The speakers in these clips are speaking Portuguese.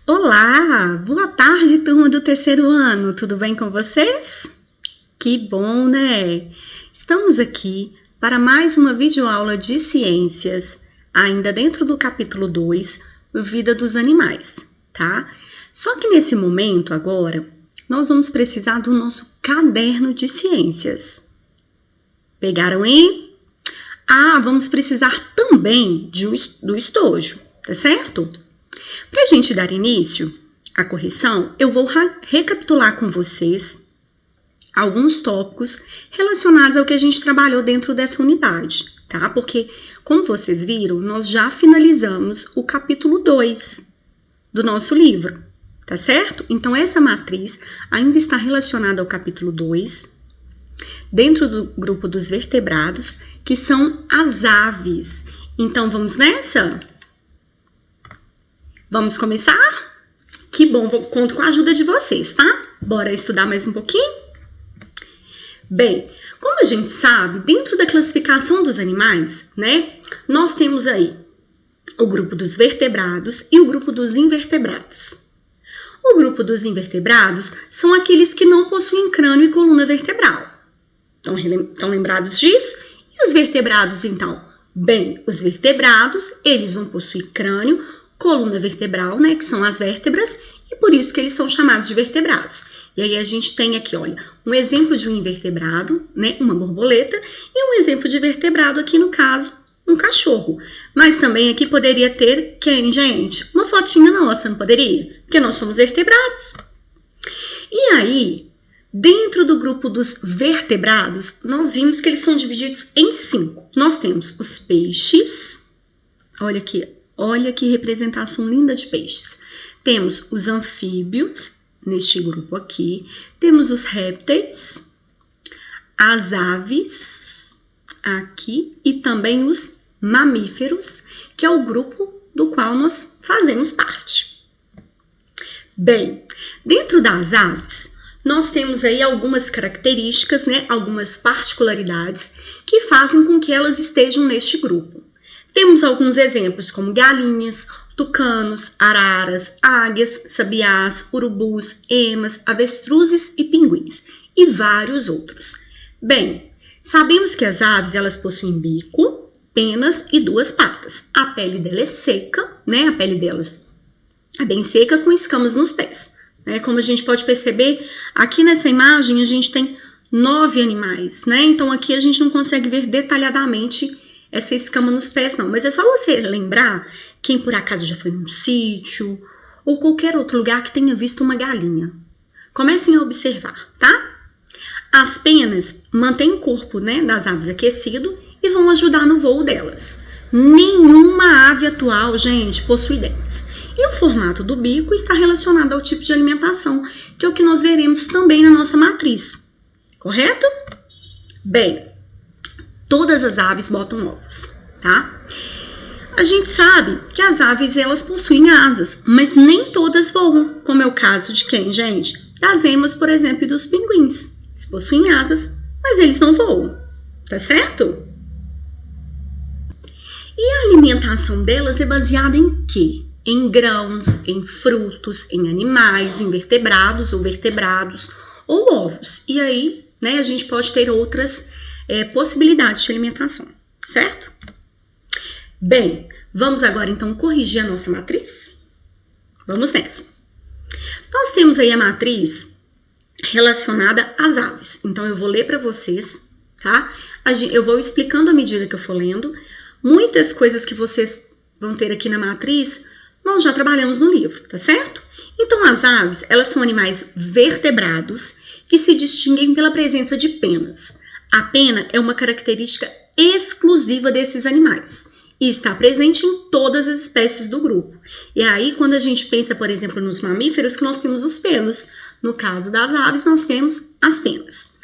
Olá, boa tarde, turma do terceiro ano, tudo bem com vocês? Que bom, né? Estamos aqui para mais uma videoaula de ciências, ainda dentro do capítulo 2, Vida dos Animais, tá? Só que nesse momento agora, nós vamos precisar do nosso caderno de ciências. Pegaram aí? Vamos precisar também do estojo, tá certo? Para a gente dar início à correção, eu vou recapitular com vocês alguns tópicos relacionados ao que a gente trabalhou dentro dessa unidade, tá? Porque, como vocês viram, nós já finalizamos o capítulo 2 do nosso livro, tá certo? Então, essa matriz ainda está relacionada ao capítulo 2, dentro do grupo dos vertebrados, que são as aves. Então, vamos nessa? Vamos começar? Que bom, conto com a ajuda de vocês, tá? Bora estudar mais um pouquinho? Bem, como a gente sabe, dentro da classificação dos animais, né, nós temos aí o grupo dos vertebrados e o grupo dos invertebrados. O grupo dos invertebrados são aqueles que não possuem crânio e coluna vertebral. Estão lembrados disso? E os vertebrados, então? Bem, os vertebrados, eles vão possuir crânio, coluna vertebral, né, que são as vértebras, e por isso que eles são chamados de vertebrados. E aí a gente tem aqui, olha, um exemplo de um invertebrado, né, uma borboleta, e um exemplo de vertebrado aqui, no caso, um cachorro. Mas também aqui poderia ter quem, gente? Uma fotinha nossa, não poderia? Porque nós somos vertebrados. E aí, dentro do grupo dos vertebrados, nós vimos que eles são divididos em 5. Nós temos os peixes, olha aqui, olha que representação linda de peixes. Temos os anfíbios, neste grupo aqui. Temos os répteis, as aves, aqui. E também os mamíferos, que é o grupo do qual nós fazemos parte. Bem, dentro das aves, nós temos aí algumas características, né? Algumas particularidades que fazem com que elas estejam neste grupo. Temos alguns exemplos como galinhas, tucanos, araras, águias, sabiás, urubus, emas, avestruzes e pinguins, e vários outros. Bem, sabemos que as aves elas possuem bico, penas e 2 patas. A pele dela é seca, né? A pele delas é bem seca com escamas nos pés. Né? Como a gente pode perceber, aqui nessa imagem a gente tem 9 animais, né? Então aqui a gente não consegue ver detalhadamente essa escama nos pés, não. Mas é só você lembrar, quem por acaso já foi num sítio ou qualquer outro lugar que tenha visto uma galinha. Comecem a observar, tá? As penas mantêm o corpo, né, das aves aquecido e vão ajudar no voo delas. Nenhuma ave atual, gente, possui dentes. E o formato do bico está relacionado ao tipo de alimentação, que é o que nós veremos também na nossa matriz. Correto? Bem, todas as aves botam ovos, tá? A gente sabe que as aves, elas possuem asas, mas nem todas voam, como é o caso de quem, gente? Das emas, por exemplo, e dos pinguins. Eles possuem asas, mas eles não voam, tá certo? E a alimentação delas é baseada em quê? Em grãos, em frutos, em animais, invertebrados ou vertebrados, ou ovos. E aí, né, a gente pode ter outras possibilidades de alimentação, certo? Bem, vamos agora então corrigir a nossa matriz? Vamos nessa. Nós temos aí a matriz relacionada às aves. Então, eu vou ler para vocês, tá? Eu vou explicando à medida que eu for lendo. Muitas coisas que vocês vão ter aqui na matriz, nós já trabalhamos no livro, tá certo? Então, as aves, elas são animais vertebrados que se distinguem pela presença de penas. A pena é uma característica exclusiva desses animais e está presente em todas as espécies do grupo. E aí, quando a gente pensa, por exemplo, nos mamíferos, que nós temos os pelos. No caso das aves, nós temos as penas.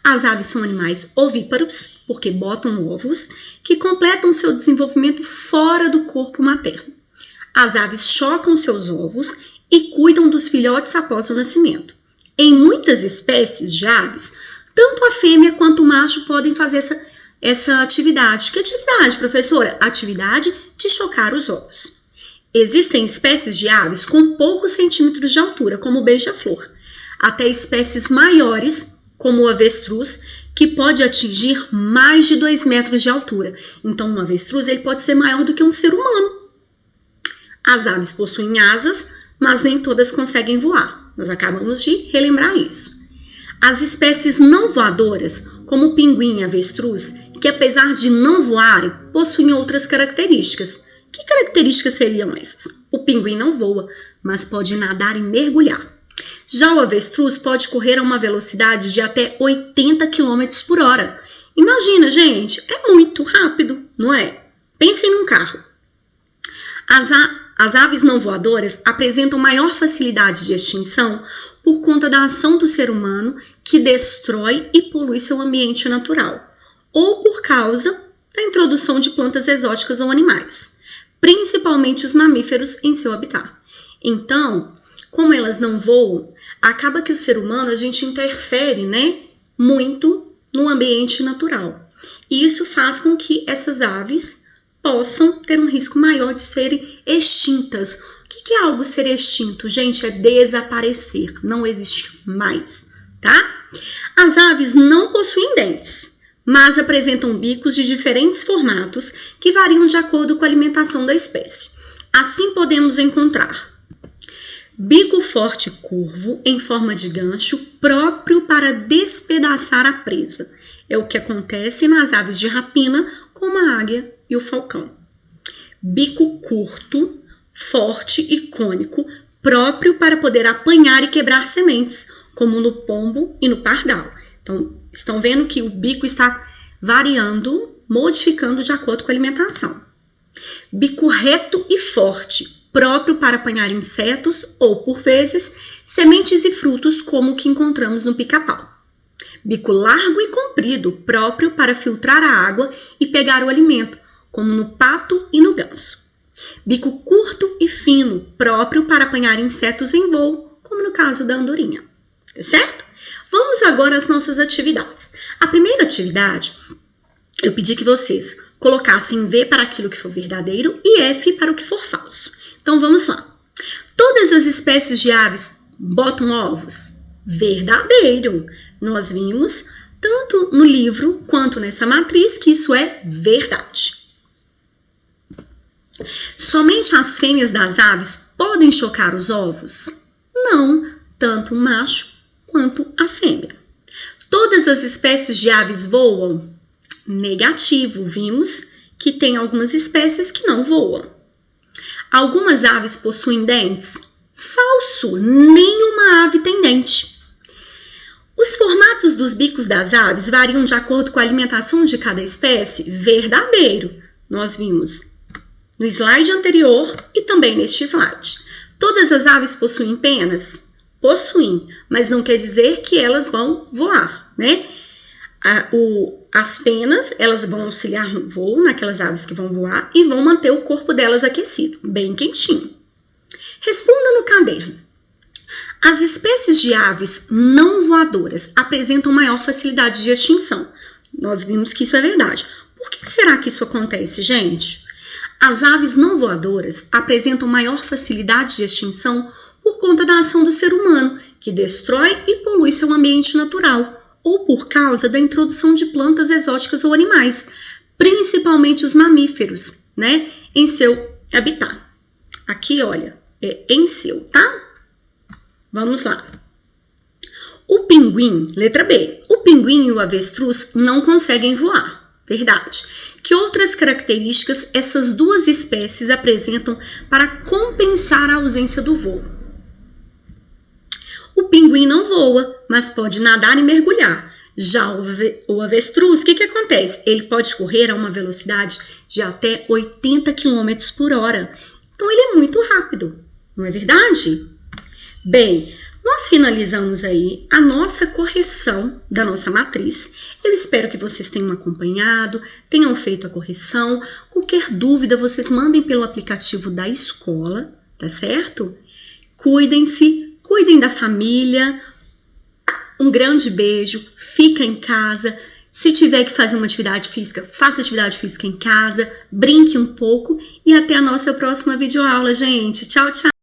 As aves são animais ovíparos, porque botam ovos, que completam seu desenvolvimento fora do corpo materno. As aves chocam seus ovos e cuidam dos filhotes após o nascimento. Em muitas espécies de aves, tanto a fêmea quanto o macho podem fazer essa atividade. Que atividade, professora? Atividade de chocar os ovos. Existem espécies de aves com poucos centímetros de altura, como o beija-flor, até espécies maiores, como o avestruz, que pode atingir mais de 2 metros de altura. Então, um avestruz ele pode ser maior do que um ser humano. As aves possuem asas, mas nem todas conseguem voar. Nós acabamos de relembrar isso. As espécies não voadoras, como o pinguim e avestruz, que apesar de não voarem, possuem outras características. Que características seriam essas? O pinguim não voa, mas pode nadar e mergulhar. Já o avestruz pode correr a uma velocidade de até 80 km por hora. Imagina, gente, é muito rápido, não é? Pensem num carro. As aves não voadoras apresentam maior facilidade de extinção por conta da ação do ser humano que destrói e polui seu ambiente natural, ou por causa da introdução de plantas exóticas ou animais, principalmente os mamíferos em seu habitat. Então, como elas não voam, acaba que o ser humano, a gente interfere, né, muito no ambiente natural. E isso faz com que essas aves possam ter um risco maior de serem extintas. O que é algo ser extinto? Gente, é desaparecer, não existir mais, tá? As aves não possuem dentes, mas apresentam bicos de diferentes formatos que variam de acordo com a alimentação da espécie. Assim podemos encontrar bico forte e curvo em forma de gancho, próprio para despedaçar a presa. É o que acontece nas aves de rapina, como a águia e o falcão. Bico curto, forte e cônico, próprio para poder apanhar e quebrar sementes, como no pombo e no pardal. Então, estão vendo que o bico está variando, modificando de acordo com a alimentação. Bico reto e forte, próprio para apanhar insetos ou, por vezes, sementes e frutos, como o que encontramos no pica-pau. Bico largo e comprido, próprio para filtrar a água e pegar o alimento, como no pato e no ganso. Bico curto e fino, próprio para apanhar insetos em voo, como no caso da andorinha. Tá certo? Vamos agora às nossas atividades. A primeira atividade, eu pedi que vocês colocassem V para aquilo que for verdadeiro e F para o que for falso. Então, vamos lá. Todas as espécies de aves botam ovos? Verdadeiro. Nós vimos, tanto no livro quanto nessa matriz, que isso é verdade. Somente as fêmeas das aves podem chocar os ovos? Não, tanto o macho quanto a fêmea. Todas as espécies de aves voam? Negativo, vimos que tem algumas espécies que não voam. Algumas aves possuem dentes? Falso, nenhuma ave tem dente. Os formatos dos bicos das aves variam de acordo com a alimentação de cada espécie? Verdadeiro. Nós vimos no slide anterior e também neste slide. Todas as aves possuem penas? Possuem, mas não quer dizer que elas vão voar, né? As penas, elas vão auxiliar no voo, naquelas aves que vão voar, e vão manter o corpo delas aquecido, bem quentinho. Responda no caderno. As espécies de aves não voadoras apresentam maior facilidade de extinção. Nós vimos que isso é verdade. Por que será que isso acontece, gente? As aves não voadoras apresentam maior facilidade de extinção por conta da ação do ser humano, que destrói e polui seu ambiente natural, ou por causa da introdução de plantas exóticas ou animais, principalmente os mamíferos, né, em seu habitat. Aqui, olha, é em seu, tá? Vamos lá. O pinguim, letra B, o pinguim e o avestruz não conseguem voar, verdade. Que outras características essas duas espécies apresentam para compensar a ausência do voo? O pinguim não voa, mas pode nadar e mergulhar. Já o avestruz, o que acontece? Ele pode correr a uma velocidade de até 80 km por hora. Então, ele é muito rápido, não é verdade? Bem, nós finalizamos aí a nossa correção da nossa matriz. Eu espero que vocês tenham acompanhado, tenham feito a correção. Qualquer dúvida, vocês mandem pelo aplicativo da escola, tá certo? Cuidem-se. Cuidem da família, um grande beijo, fica em casa, Se tiver que fazer uma atividade física, faça atividade física em casa, brinque um pouco e até a nossa próxima videoaula, gente. Tchau, tchau!